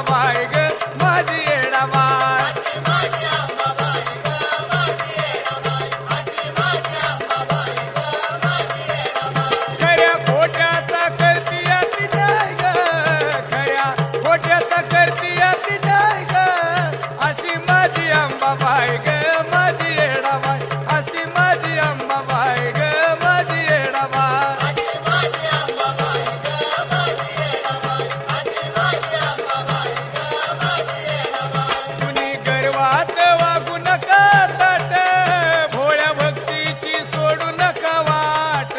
अंबाबाई ग माझी येडाबाई. खऱ्या खोट्याचा करतीया ती नाही ग, खऱ्या खोट्याचा करतीया ती नाही ग, अशी माझी अंबाबाई ग माझी येडाबाई, अशी माझी अंबाबाई ग माझी येडाबाई. कुणी गर्वात वागू नका ताट, भोळ्या भक्तीची सोडू नका वाट.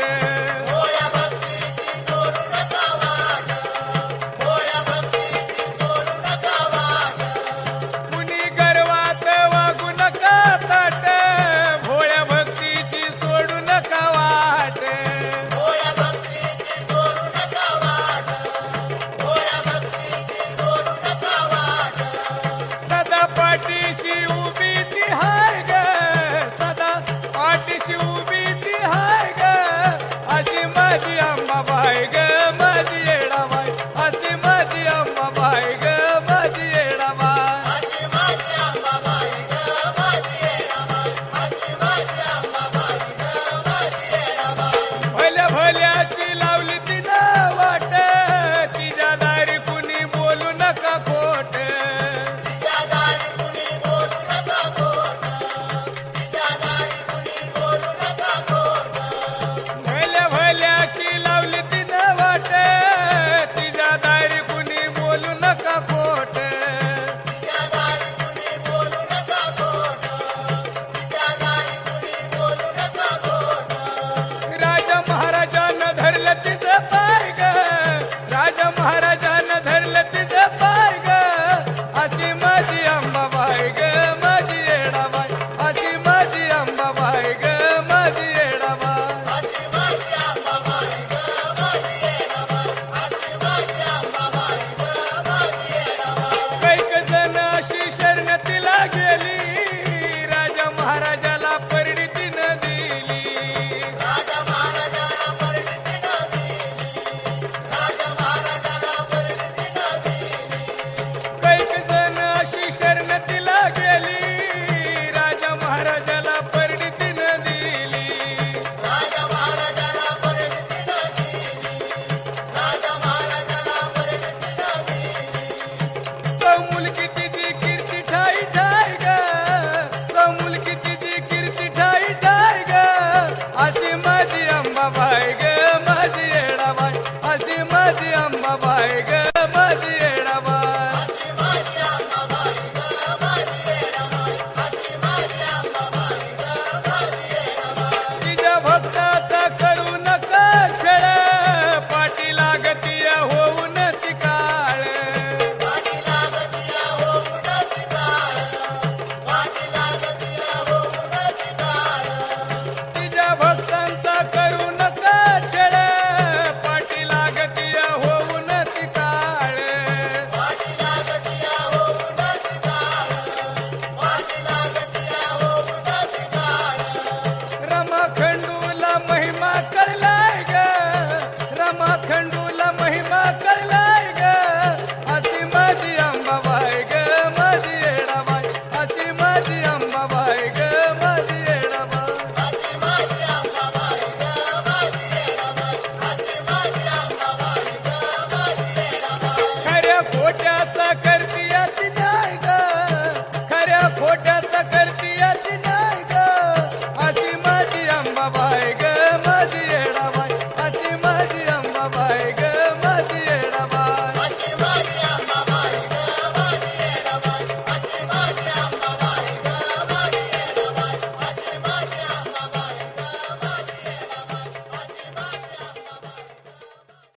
कुणी गर्वात वागू नका ताट, भोळ्या भक्तीची सोडू नका वाट. सदा पाठीशी